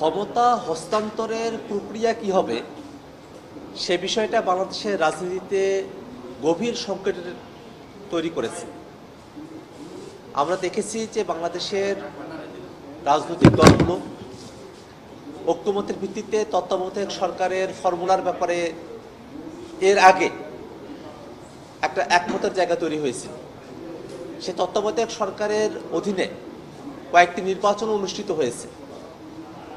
ক্ষমতা হস্তান্তরের প্রক্রিয়া কি হবে সে বিষয়টা বাংলাদেশের রাজনীতিতে গভীর সংকট তৈরি করেছে। আমরা দেখেছি যে বাংলাদেশের রাজনৈতিক দলগুলো ঐক্যমত্যের ভিত্তিতে তত্ত্বাবধায়ক সরকারের ফর্মুলার ব্যাপারে এর আগে একটা একমতের জায়গা তৈরি হয়েছিল। সে তত্ত্বাবধায়ক সরকারের অধীনে কয়েকটি নির্বাচন অনুষ্ঠিত হয়েছে,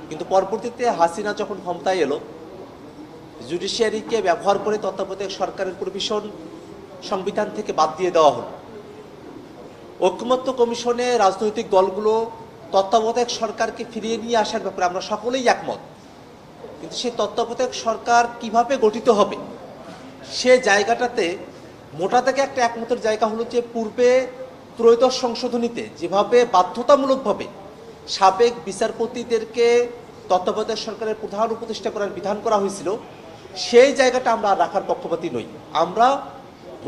কিন্তু পরবর্তীতে হাসিনা যখন ক্ষমতায় এলো, জুডিশিয়ারিকে ব্যবহার করে তত্ত্বাবধায়ক সরকারের প্রভিশন সংবিধান থেকে বাদ দিয়ে দেওয়া হলো। ঐকমত্য কমিশনে রাজনৈতিক দলগুলো তত্ত্বাবধায়ক সরকারকে ফিরিয়ে নিয়ে আসার ব্যাপারে আমরা সকলেই একমত, কিন্তু সেই তত্ত্বাবধায়ক সরকার কিভাবে গঠিত হবে সে জায়গাটাতে মোটা থেকে একটা একমতের জায়গা হলো যে পূর্বে ত্রয়োদশ সংশোধনীতে যেভাবে বাধ্যতামূলকভাবে সাবেক বিচারপতিদেরকে তত্ত্বাবধায়ক সরকারের প্রধান উপদেষ্টা করার বিধান করা হয়েছিল, সেই জায়গাটা আমরা রাখার পক্ষপাতী নই। আমরা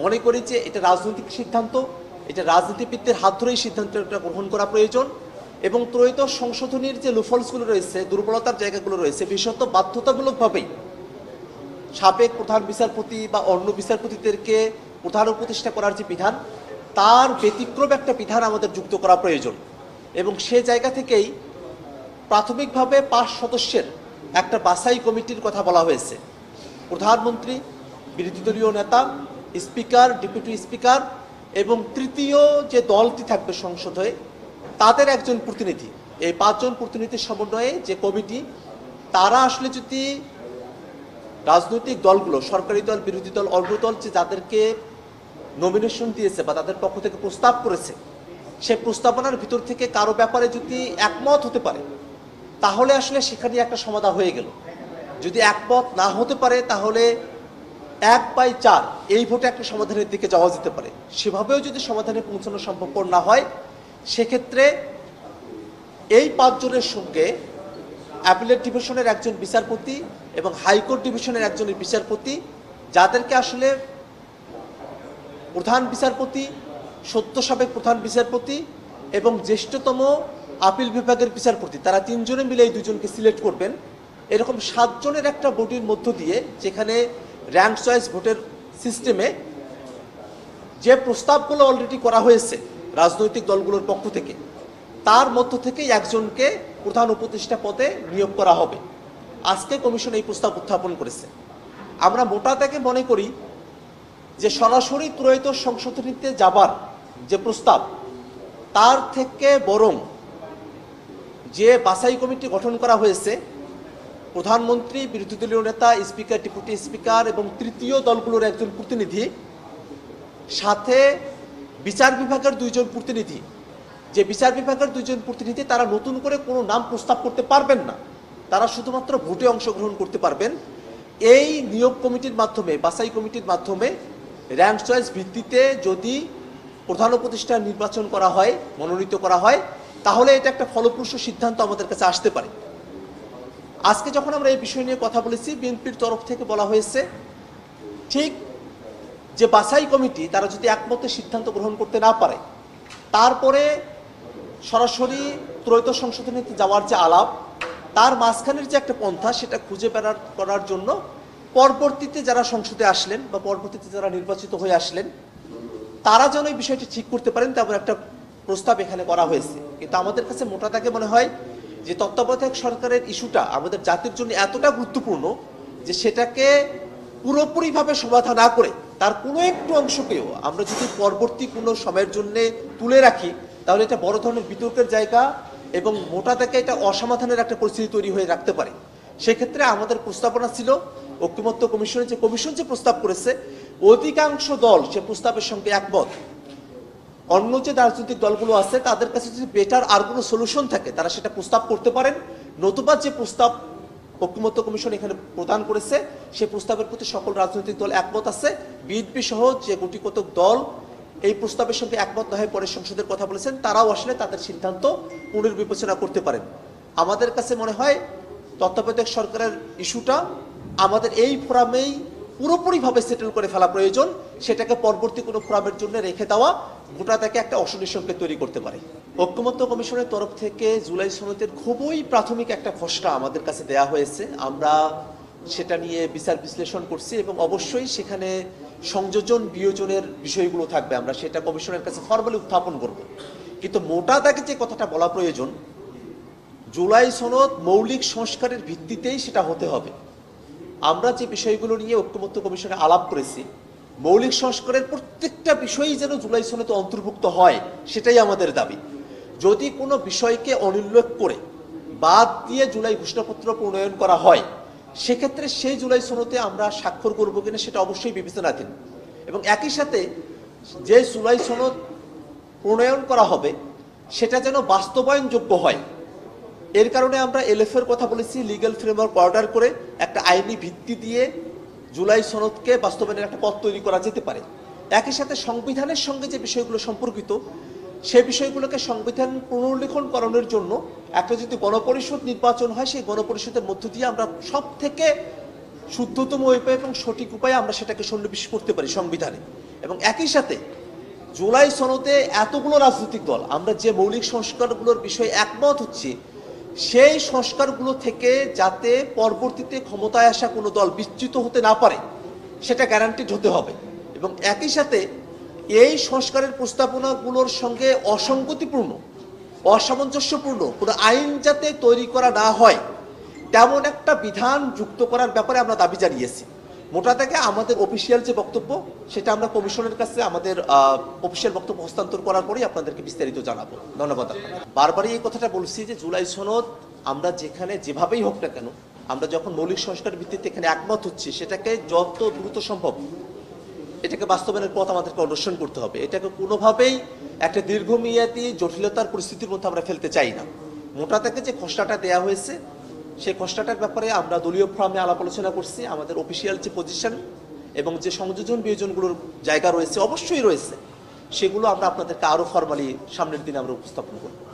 মনে করি যে এটা রাজনৈতিক সিদ্ধান্ত, এটা রাজনীতিবিদদের হাত ধরেই সিদ্ধান্তটা গ্রহণ করা প্রয়োজন, এবং ত্রয়োদশ সংশোধনীর যে লুফলসগুলো রয়েছে, দুর্বলতার জায়গাগুলো রয়েছে, বিশেষত বাধ্যতামূলকভাবেই সাবেক প্রধান বিচারপতি বা অন্য বিচারপতিদেরকে প্রধান উপদেষ্টা করার যে বিধান, তার ব্যতিক্রম একটা বিধান আমাদের যুক্ত করা প্রয়োজন। এবং সে জায়গা থেকেই প্রাথমিকভাবে 5 সদস্যের একটা বাছাই কমিটির কথা বলা হয়েছে। প্রধানমন্ত্রী, বিরোধী দলীয় নেতা, স্পিকার, ডেপুটি স্পিকার এবং তৃতীয় যে দলটি থাকবে সংসদে তাদের একজন প্রতিনিধি। এই 5 জন প্রতিনিধির সমন্বয়ে যে কমিটি, তারা আসলে যদি রাজনৈতিক দলগুলো, সরকারি দল, বিরোধী দল, অন্য দল, যে যাদেরকে নমিনেশন দিয়েছে বা তাদের পক্ষ থেকে প্রস্তাব করেছে, সে প্রস্তাবনার ভিতর থেকে কারো ব্যাপারে যদি একমত হতে পারে তাহলে আসলে সেখানে একটা সমাধান হয়ে গেল। যদি একমত না হতে পারে তাহলে 1/4 এই ভোটে একটা সমাধানের দিকে যাওয়া যেতে পারে। সেভাবেও যদি সমাধানে পৌঁছানো সম্ভবপর না হয়, সেক্ষেত্রে এই 5 জনের সঙ্গে অ্যাপিলেট ডিভিশনের একজন বিচারপতি এবং হাইকোর্ট ডিভিশনের একজন বিচারপতি, যাদেরকে আসলে প্রধান বিচারপতি, সদ্য সাবেক প্রধান বিচারপতি এবং জ্যেষ্ঠতম আপিল বিভাগের বিচারপতি, তারা 3 জনে মিলে এই 2 জনকে সিলেক্ট করবেন। এরকম 7 জনের একটা বডির মধ্য দিয়ে, যেখানে র্যাঙ্ক চয়েস ভোটের সিস্টেমে যে প্রস্তাবগুলো অলরেডি করা হয়েছে রাজনৈতিক দলগুলোর পক্ষ থেকে, তার মধ্য থেকে একজনকে প্রধান উপদেষ্টা পদে নিয়োগ করা হবে। আজকে কমিশন এই প্রস্তাব উত্থাপন করেছে। আমরা মোটা থেকে মনে করি যে সরাসরি ত্রয়োদশ সংশোধনীতে যাবার যে প্রস্তাব, তার থেকে বরং যে বাছাই কমিটি গঠন করা হয়েছে, প্রধানমন্ত্রী, বিরোধী দলীয় নেতা, স্পিকার, ডেপুটি স্পিকার এবং তৃতীয় দলগুলোর একজন প্রতিনিধি, সাথে বিচার বিভাগের 2 জন প্রতিনিধি, যে বিচার বিভাগের 2 জন প্রতিনিধি তারা নতুন করে কোনো নাম প্রস্তাব করতে পারবেন না, তারা শুধুমাত্র ভোটে অংশগ্রহণ করতে পারবেন। এই নিয়োগ কমিটির মাধ্যমে, বাছাই কমিটির মাধ্যমে র্যাঙ্ক চয়েস ভিত্তিতে যদি প্রধান উপদেষ্টা নির্বাচন করা হয়, মনোনীত করা হয়, তাহলে এটা একটা ফলপ্রসূ সিদ্ধান্ত আমাদের কাছে আসতে পারে। আজকে যখন আমরা এই বিষয় নিয়ে কথা বলেছি, বিএনপির তরফ থেকে বলা হয়েছে ঠিক যে বাছাই কমিটি তারা যদি একমতে সিদ্ধান্ত গ্রহণ করতে না পারে, তারপরে সরাসরি ত্রয়োদশ সংশোধনীতে যাওয়ার যে আলাপ, তার মাঝখানের যে একটা পন্থা, সেটা খুঁজে বের করার জন্য পরবর্তীতে যারা সংসদে আসলেন বা পরবর্তীতে যারা নির্বাচিত হয়ে আসলেন, তারা যেন এই বিষয়টি ঠিক করতে পারেন, তেমন একটা প্রস্তাব এখানে করা হয়েছে। কিন্তু আমাদের কাছে মোটা থেকে মনে হয় যে তত্ত্বাবধায়ক সরকারের ইস্যুটা আমাদের জাতির জন্য এতটা গুরুত্বপূর্ণ যে সেটাকে পুরোপুরিভাবে সমাধান না করে তার কোনো একটু অংশকেও আমরা যদি পরবর্তী কোনো সময়ের জন্য তুলে রাখি, তাহলে এটা বড় ধরনের বিতর্কের জায়গা এবং মোটা থেকে এটা অসমাধানের একটা পরিস্থিতি তৈরি হয়ে রাখতে পারে। সেক্ষেত্রে আমাদের প্রস্তাবনা ছিল, ঐকমত্য কমিশনের যে কমিশন যে প্রস্তাব করেছে, অধিকাংশ দল সে প্রস্তাবের সঙ্গে একমত। অন্য যে রাজনৈতিক দলগুলো আছে তাদের কাছে যদি বেটার আর কোনো সলিউশন থাকে, তারা সেটা প্রস্তাব করতে পারেন। নতুবা যে প্রস্তাব ঐকমত্য কমিশন এখানে প্রদান করেছে, সেই প্রস্তাবের প্রতি সকল রাজনৈতিক দল একমত আছে। বিএনপি সহ যে গুটি কতক দল এই প্রস্তাবের সঙ্গে একমত না হয়ে পরে সংসদের কথা বলেছেন, তারাও আসলে তাদের সিদ্ধান্ত পুনর্বিবেচনা করতে পারেন। আমাদের কাছে মনে হয় তত্ত্বাবধায়ক সরকারের ইস্যুটা আমাদের এই ফোরামেই পুরোপুরিভাবে সেটেল করে ফেলা প্রয়োজন। সেটাকে পরবর্তী কোনো ফোরামের জন্য রেখে দেওয়া গোটা থেকে একটা অশনি সংকেত তৈরি করতে পারে। ঐক্যমত্য কমিশনের তরফ থেকে জুলাই সনদের খুবই প্রাথমিক একটা খসড়া আমাদের কাছে দেয়া হয়েছে। আমরা সেটা নিয়ে বিচার বিশ্লেষণ করছি এবং অবশ্যই সেখানে সংযোজন বিয়োজনের বিষয়গুলো থাকবে। আমরা সেটা কমিশনের কাছে ফরমালি উত্থাপন করব। কিন্তু মোটা দাগে যে কথাটা বলা প্রয়োজন, জুলাই সনদ মৌলিক সংস্কারের ভিত্তিতেই সেটা হতে হবে। আমরা যে বিষয়গুলো নিয়ে ঐক্যমত্য কমিশনে আলাপ করেছি, মৌলিক সংস্কারের প্রত্যেকটা বিষয়ই যেন জুলাই সনদে অন্তর্ভুক্ত হয়, সেটাই আমাদের দাবি। যদি কোনো বিষয়কে অনুল্লেখ করে বাদ দিয়ে জুলাই ঘোষণাপত্র প্রণয়ন করা হয়, সেক্ষেত্রে সেই জুলাই সনদে আমরা স্বাক্ষর করবো কিনা সেটা অবশ্যই বিবেচনাধীন। এবং একই সাথে যে জুলাই সনদ প্রণয়ন করা হবে সেটা যেন বাস্তবায়নযোগ্য হয়, এর কারণে আমরা এলএফের কথা বলেছি, লিগ্যাল ফ্রেমওয়ার্ক অর্ডার করে একটা আইনি ভিত্তি দিয়ে জুলাই সনদকে বাস্তবায়নের একটা পথ তৈরি করা যেতে পারে। একই সাথে সংবিধানের সঙ্গে যে বিষয়গুলো সম্পর্কিত, সেই বিষয়গুলোকে সংবিধান পুনর্লিখন করানোর জন্য একটা যদি গণপরিষদ নির্বাচন হয়, সেই গণপরিষদের মধ্য দিয়ে আমরা সব থেকে শুদ্ধতম উপায় এবং সঠিক উপায়ে আমরা সেটাকে সন্নিবেশ করতে পারি সংবিধানে। এবং একই সাথে জুলাই সনদে এতগুলো রাজনৈতিক দল আমরা যে মৌলিক সংস্কারগুলোর বিষয়ে একমত হচ্ছি, সেই সংস্কারগুলো থেকে যাতে পরবর্তীতে ক্ষমতায় আসা কোনো দল বিচ্যুত হতে না পারে, সেটা গ্যারান্টিড হতে হবে। এবং একই সাথে এই সংস্কারের প্রস্তাবনাগুলোর সঙ্গে অসঙ্গতিপূর্ণ, অসামঞ্জস্যপূর্ণ কোনো আইন যাতে তৈরি করা না হয়, তেমন একটা বিধান যুক্ত করার ব্যাপারে আমরা দাবি জানিয়েছি। মোটা থেকে আমাদের অফিসিয়াল যে বক্তব্য, সেটা আমরা কমিশনের কাছে আমাদের অফিসিয়াল বক্তব্য হস্তান্তর করার পরেই আপনাদেরকে বিস্তারিত জানাবো। ধন্যবাদ। বারবারই এই কথাটা বলছি যে জুলাই সনদ আমরা যেখানে যেভাবেই হোক না কেন, আমরা যখন মৌলিক সংস্কার ভিত্তিতে এখানে একমত হচ্ছি, সেটাকে যত দ্রুত সম্ভব এটাকে বাস্তবায়নের পথ আমাদেরকে অন্বেষণ করতে হবে। এটাকে কোনোভাবেই একটা দীর্ঘমেয়াদী জটিলতার পরিস্থিতির মধ্যে আমরা ফেলতে চাই না। মোটা থেকে যে খসড়াটা দেওয়া হয়েছে, সেই খসড়াটার ব্যাপারে আমরা দলীয় ফর্মে আলাপ আলোচনা করছি। আমাদের অফিসিয়াল যে পজিশন এবং যে সংযোজন বিয়োজনগুলোর জায়গা রয়েছে, অবশ্যই রয়েছে, সেগুলো আমরা আপনাদেরকে আরও ফর্মালি সামনের দিনে আমরা উপস্থাপন করব।